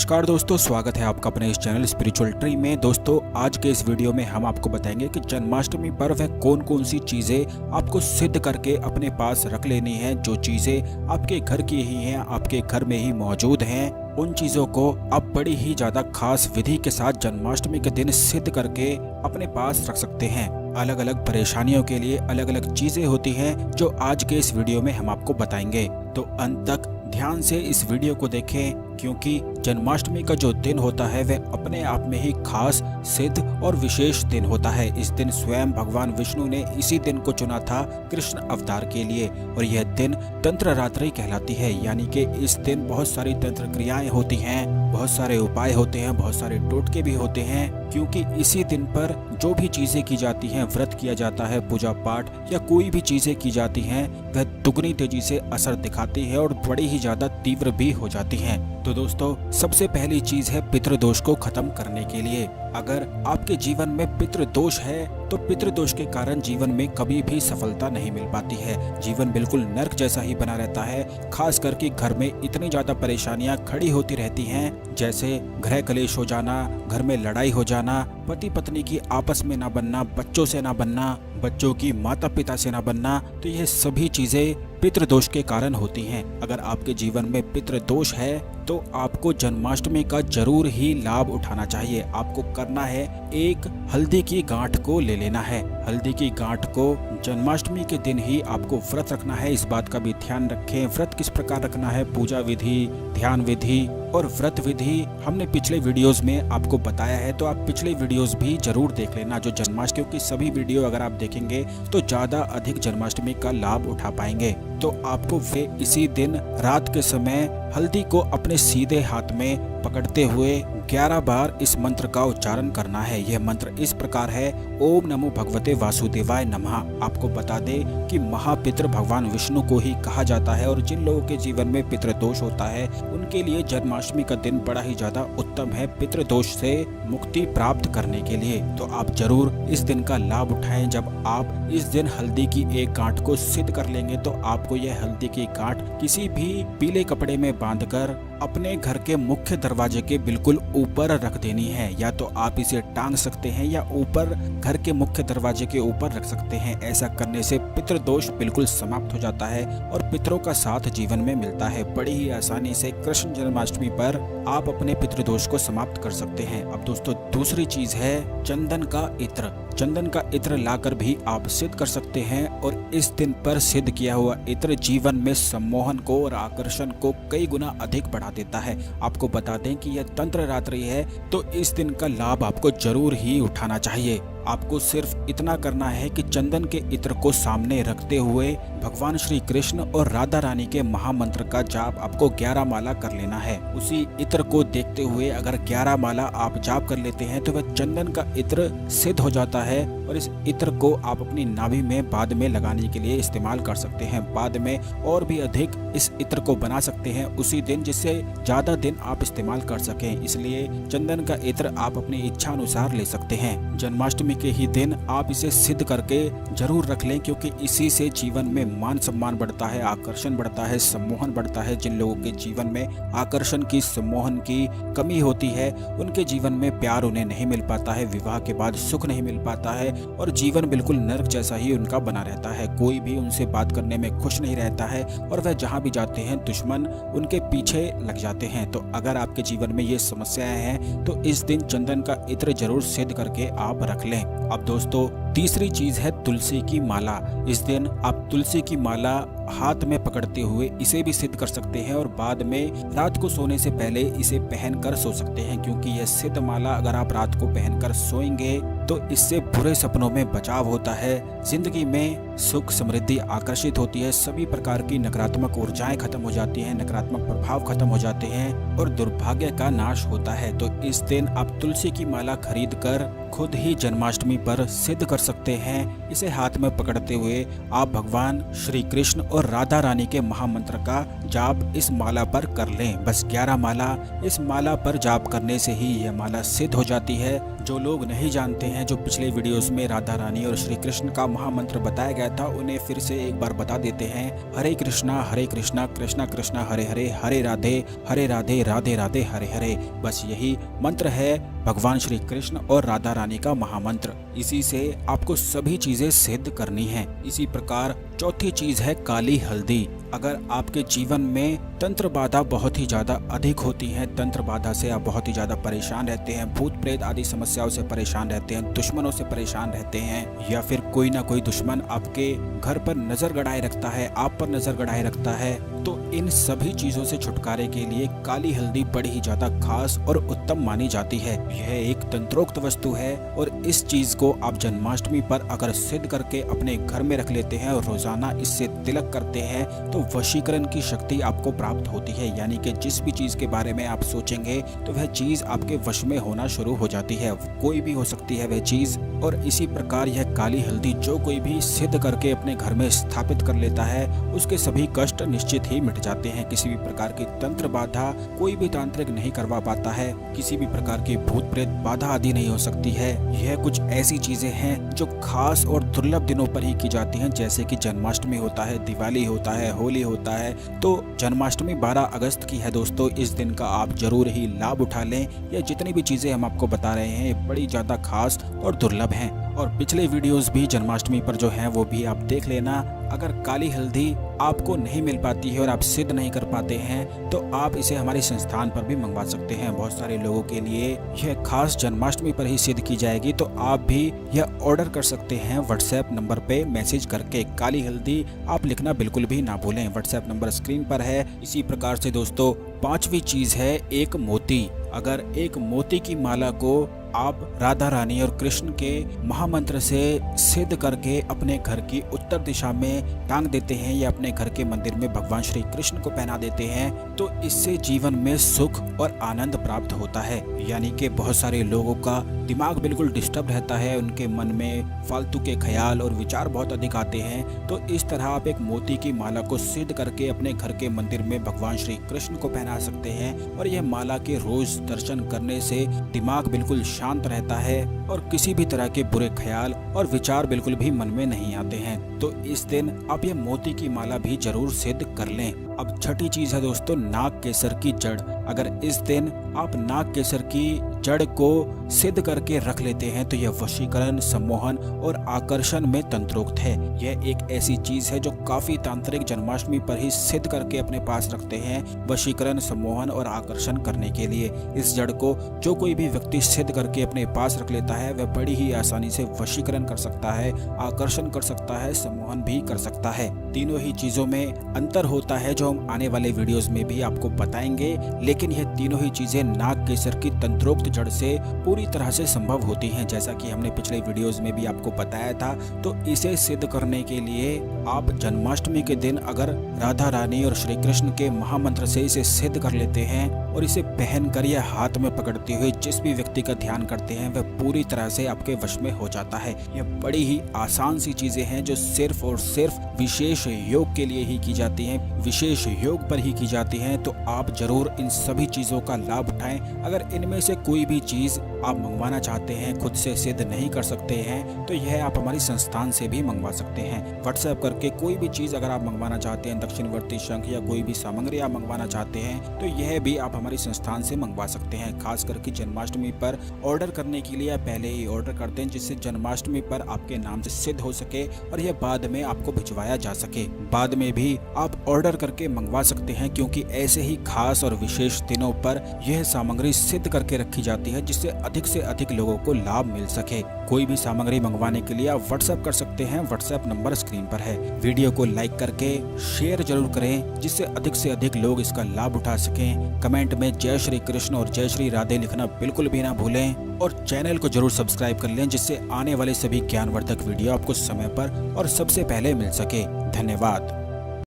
नमस्कार दोस्तों, स्वागत है आपका अपने इस चैनल स्पिरिचुअल ट्री में। दोस्तों, आज के इस वीडियो में हम आपको बताएंगे कि जन्माष्टमी पर वह कौन कौन सी चीजें आपको सिद्ध करके अपने पास रख लेनी है। जो चीजें आपके घर की ही हैं, आपके घर में ही मौजूद हैं, उन चीजों को आप बड़ी ही ज्यादा खास विधि के साथ जन्माष्टमी के दिन सिद्ध करके अपने पास रख सकते हैं। अलग अलग परेशानियों के लिए अलग अलग चीजें होती हैं जो आज के इस वीडियो में हम आपको बताएंगे। तो अंत तक ध्यान से इस वीडियो को देखें, क्योंकि जन्माष्टमी का जो दिन होता है वह अपने आप में ही खास, सिद्ध और विशेष दिन होता है। इस दिन स्वयं भगवान विष्णु ने इसी दिन को चुना था कृष्ण अवतार के लिए, और यह दिन तंत्र रात्रि कहलाती है। यानी कि इस दिन बहुत सारी तंत्र क्रियाएं होती हैं, बहुत सारे उपाय होते हैं, बहुत सारे टोटके भी होते हैं, क्योंकि इसी दिन पर जो भी चीजें की जाती हैं, व्रत किया जाता है, पूजा पाठ या कोई भी चीजें की जाती हैं, वह दुगनी तेजी से असर दिखाती है और बड़ी ही ज्यादा तीव्र भी हो जाती हैं। तो दोस्तों, सबसे पहली चीज है पितृदोष को खत्म करने के लिए। अगर आपके जीवन में पितृदोष है तो पितृदोष के कारण जीवन में कभी भी सफलता नहीं मिल पाती है। जीवन बिल्कुल नर्क जैसा ही बना रहता है। खास करके घर में इतनी ज्यादा परेशानियां खड़ी होती रहती हैं, जैसे गृह कलेश हो जाना, घर में लड़ाई हो जाना, पति पत्नी की आपस में ना बनना, बच्चों से ना बनना, बच्चों की माता पिता से ना बनना। तो ये सभी चीजें पितृदोष के कारण होती हैं। अगर आपके जीवन में पितृदोष है तो आपको जन्माष्टमी का जरूर ही लाभ उठाना चाहिए। आपको करना है, एक हल्दी की गांठ को ले लेना है। हल्दी की गांठ को जन्माष्टमी के दिन ही आपको व्रत रखना है। इस बात का भी ध्यान रखें, व्रत किस प्रकार रखना है, पूजा विधि, ध्यान विधि और व्रत विधि हमने पिछले वीडियोस में आपको बताया है, तो आप पिछले वीडियोस भी जरूर देख लेना। जो जन्माष्टमी की सभी वीडियो अगर आप देखेंगे तो ज्यादा अधिक जन्माष्टमी का लाभ उठा पाएंगे। तो आपको वे इसी दिन रात के समय हल्दी को अपने सीधे हाथ में पकड़ते हुए 11 बार इस मंत्र का उच्चारण करना है। यह मंत्र इस प्रकार है, ओम नमो भगवते वासुदेवाय नमः। आपको बता दें कि महापितृ भगवान विष्णु को ही कहा जाता है, और जिन लोगों के जीवन में पितृदोष होता है उनके लिए जन्माष्टमी का दिन बड़ा ही ज्यादा उत्तम है पितृदोष से मुक्ति प्राप्त करने के लिए। तो आप जरूर इस दिन का लाभ उठाएं। जब आप इस दिन हल्दी की एक गांठ को सिद्ध कर लेंगे तो आपको यह हल्दी की गांठ किसी भी पीले कपड़े में बांधकर अपने घर के मुख्य दरवाजे के बिल्कुल ऊपर रख देनी है। या तो आप इसे टांग सकते हैं या ऊपर घर के मुख्य दरवाजे के ऊपर रख सकते हैं। ऐसा करने से पितृदोष बिल्कुल समाप्त हो जाता है और पितरों का साथ जीवन में मिलता है। बड़ी ही आसानी से कृष्ण जन्माष्टमी पर आप अपने पितृदोष को समाप्त कर सकते हैं। अब दोस्तों, दूसरी चीज है चंदन का इत्र। चंदन का इत्र लाकर भी आप सिद्ध कर सकते हैं, और इस दिन पर सिद्ध किया हुआ इत्र जीवन में सम्मोहन को और आकर्षण को कई गुना अधिक बढ़ा देता है। आपको बता दें कि यह तंत्र रात्रि है, तो इस दिन का लाभ आपको जरूर ही उठाना चाहिए। आपको सिर्फ इतना करना है कि चंदन के इत्र को सामने रखते हुए भगवान श्री कृष्ण और राधा रानी के महामंत्र का जाप आपको 11 माला कर लेना है। उसी इत्र को देखते हुए अगर 11 माला आप जाप कर लेते हैं तो वह चंदन का इत्र सिद्ध हो जाता है, और इस इत्र को आप अपनी नाभि में बाद में लगाने के लिए इस्तेमाल कर सकते हैं। बाद में और भी अधिक इस इत्र को बना सकते हैं उसी दिन, जिससे ज्यादा दिन आप इस्तेमाल कर सकें। इसलिए चंदन का इत्र आप अपनी इच्छा अनुसार ले सकते हैं। जन्माष्टमी के ही दिन आप इसे सिद्ध करके जरूर रख लें, क्योंकि इसी से जीवन में मान सम्मान बढ़ता है, आकर्षण बढ़ता है, सम्मोहन बढ़ता है। जिन लोगों के जीवन में आकर्षण की, सम्मोहन की कमी होती है, उनके जीवन में प्यार उन्हें नहीं मिल पाता है, विवाह के बाद सुख नहीं मिल पाता है, और जीवन बिल्कुल नर्क जैसा ही उनका बना रहता है। कोई भी उनसे बात करने में खुश नहीं रहता है, और वह जहाँ भी जाते हैं दुश्मन उनके पीछे लग जाते हैं। तो अगर आपके जीवन में ये समस्याएं हैं तो इस दिन चंदन का इत्र जरूर सिद्ध करके आप रख लें। अब दोस्तों, तीसरी चीज है तुलसी की माला। इस दिन आप तुलसी की माला हाथ में पकड़ते हुए इसे भी सिद्ध कर सकते हैं, और बाद में रात को सोने से पहले इसे पहनकर सो सकते हैं, क्योंकि यह सिद्ध माला अगर आप रात को पहनकर सोएंगे तो इससे बुरे सपनों में बचाव होता है, जिंदगी में सुख समृद्धि आकर्षित होती है, सभी प्रकार की नकारात्मक ऊर्जाएं खत्म हो जाती हैं, नकारात्मक प्रभाव खत्म हो जाते हैं और दुर्भाग्य का नाश होता है। तो इस दिन आप तुलसी की माला खरीद कर खुद ही जन्माष्टमी पर सिद्ध कर सकते हैं। इसे हाथ में पकड़ते हुए आप भगवान श्री कृष्ण और राधा रानी के महामंत्र का जाप इस माला पर कर लें। बस 11 माला इस माला पर जाप करने से ही यह माला सिद्ध हो जाती है। जो लोग नहीं जानते हैं, जो पिछले वीडियोस में राधा रानी और श्री कृष्ण का महामंत्र बताया गया था, उन्हें फिर से एक बार बता देते हैं। हरे कृष्णा कृष्णा कृष्णा हरे हरे, हरे राधे राधे राधे हरे हरे। बस यही मंत्र है भगवान श्री कृष्ण और राधा रानी का महामंत्र। इसी से आपको सभी चीजें सिद्ध करनी है। इसी प्रकार चौथी चीज है काली हल्दी। अगर आपके जीवन में तंत्र बाधा बहुत ही ज्यादा अधिक होती है, तंत्र बाधा से आप बहुत ही ज्यादा परेशान रहते हैं, भूत प्रेत आदि समस्याओं से परेशान रहते हैं, दुश्मनों से परेशान रहते हैं, या फिर कोई ना कोई दुश्मन आपके घर पर नजर गड़ाए रखता है, आप पर नजर गड़ाए रखता है, तो इन सभी चीजों से छुटकारे के लिए काली हल्दी बड़ी ही ज्यादा खास और उत्तम मानी जाती है। यह एक तंत्रोक्त वस्तु है और इस चीज को आप जन्माष्टमी पर अगर सिद्ध करके अपने घर में रख लेते हैं और रोजाना इससे तिलक करते हैं तो वशीकरण की शक्ति आपको प्राप्त होती है। यानी कि जिस भी चीज के बारे में आप सोचेंगे तो वह चीज आपके वश में होना शुरू हो जाती है, कोई भी हो सकती है वह चीज। और इसी प्रकार यह काली हल्दी जो कोई भी सिद्ध करके अपने घर में स्थापित कर लेता है, उसके सभी कष्ट निश्चित ही मिट जाते हैं। किसी भी प्रकार की तंत्र बाधा कोई भी तांत्रिक नहीं करवा पाता है, किसी भी प्रकार की भूत प्रेत बाधा आदि नहीं हो सकती है। यह कुछ ऐसी चीजें हैं जो खास और दुर्लभ दिनों पर ही की जाती हैं, जैसे कि जन्माष्टमी होता है, दिवाली होता है, होली होता है। तो जन्माष्टमी 12 अगस्त की है दोस्तों। इस दिन का आप जरूर ही लाभ उठा लें। ये जितनी भी चीजें हम आपको बता रहे हैं ये बड़ी ज्यादा खास और दुर्लभ हैं। और पिछले वीडियोस भी जन्माष्टमी पर जो हैं वो भी आप देख लेना। अगर काली हल्दी आपको नहीं मिल पाती है और आप सिद्ध नहीं कर पाते हैं तो आप इसे हमारे संस्थान पर भी मंगवा सकते हैं। बहुत सारे लोगों के लिए यह खास जन्माष्टमी पर ही सिद्ध की जाएगी, तो आप भी यह ऑर्डर कर सकते हैं व्हाट्सएप नंबर पे मैसेज करके। काली हल्दी आप लिखना बिल्कुल भी ना भूलें, व्हाट्सएप नंबर स्क्रीन पर है। इसी प्रकार से दोस्तों पांचवी चीज है एक मोती। अगर एक मोती की माला को आप राधा रानी और कृष्ण के महामंत्र से सिद्ध करके अपने घर की उत्तर दिशा में टांग देते हैं या अपने घर के मंदिर में भगवान श्री कृष्ण को पहना देते हैं तो इससे जीवन में सुख और आनंद प्राप्त होता है। यानी कि बहुत सारे लोगों का दिमाग बिल्कुल डिस्टर्ब रहता है, उनके मन में फालतू के ख्याल और विचार बहुत अधिक आते हैं। तो इस तरह आप एक मोती की माला को सिद्ध करके अपने घर के मंदिर में भगवान श्री कृष्ण को पहना सकते हैं और यह माला के रोज दर्शन करने से दिमाग बिल्कुल शांत रहता है और किसी भी तरह के बुरे ख्याल और विचार बिल्कुल भी मन में नहीं आते हैं। तो इस दिन आप ये मोती की माला भी जरूर सिद्ध कर लें। अब छठी चीज है दोस्तों नाग केसर की जड़। अगर इस दिन आप नाग केसर की जड़ को सिद्ध करके रख लेते हैं तो यह वशीकरण, सम्मोहन और आकर्षण में तंत्रोक्त है। यह एक ऐसी चीज है जो काफी तांत्रिक जन्माष्टमी पर ही सिद्ध करके अपने पास रखते हैं, वशीकरण, सम्मोहन और आकर्षण करने के लिए। इस जड़ को जो कोई भी व्यक्ति सिद्ध करके अपने पास रख लेता है वह बड़ी ही आसानी से वशीकरण कर सकता है, आकर्षण कर सकता है, सम्मोहन भी कर सकता है। तीनों ही चीजों में अंतर होता है जो हम आने वाले वीडियोस में भी आपको बताएंगे, लेकिन यह तीनों ही चीजें नाग केसर की तंत्रोक्त जड़ से पूरी तरह से संभव होती हैं, जैसा कि हमने पिछले वीडियोस में भी आपको बताया था। तो इसे सिद्ध करने के लिए आप जन्माष्टमी के दिन अगर राधा रानी और श्री कृष्ण के महामंत्र से इसे सिद्ध कर लेते हैं और इसे पहनकर या हाथ में पकड़ते हुए जिस भी व्यक्ति का ध्यान करते हैं वह पूरी तरह से आपके वश में हो जाता है। यह बड़ी ही आसान सी चीजें हैं जो सिर्फ और सिर्फ विशेष योग के लिए ही की जाती हैं, विशेष योग पर ही की जाती हैं। तो आप जरूर इन सभी चीजों का लाभ उठाएं। अगर इनमें से कोई भी चीज आप मंगवाना चाहते हैं, खुद से सिद्ध नहीं कर सकते हैं, तो यह आप हमारी संस्थान से भी मंगवा सकते हैं। व्हाट्सएप करके कोई भी चीज अगर आप मंगवाना चाहते हैं, दक्षिणवर्ती शंख या कोई भी सामग्री आप मंगवाना चाहते हैं तो यह भी आप हमारी संस्थान से मंगवा सकते हैं। खास करके जन्माष्टमी पर ऑर्डर करने के लिए आप पहले ही ऑर्डर करते हैं, जिससे जन्माष्टमी पर आपके नाम से सिद्ध हो सके और यह बाद में आपको भिजवाया जा सके। बाद में भी आप ऑर्डर करके मंगवा सकते हैं, क्योंकि ऐसे ही खास और विशेष दिनों पर यह सामग्री सिद्ध करके रखी जाती है जिससे अधिक से अधिक लोगों को लाभ मिल सके। कोई भी सामग्री मंगवाने के लिए आप व्हाट्सएप कर सकते हैं, व्हाट्सएप नंबर स्क्रीन पर है। वीडियो को लाइक करके शेयर जरूर करें जिससे अधिक से अधिक लोग इसका लाभ उठा सकें। कमेंट में जय श्री कृष्ण और जय श्री राधे लिखना बिल्कुल भी ना भूलें और चैनल को जरूर सब्सक्राइब कर लें, जिससे आने वाले सभी ज्ञानवर्धक वीडियो आपको समय पर और सबसे पहले मिल सके। धन्यवाद।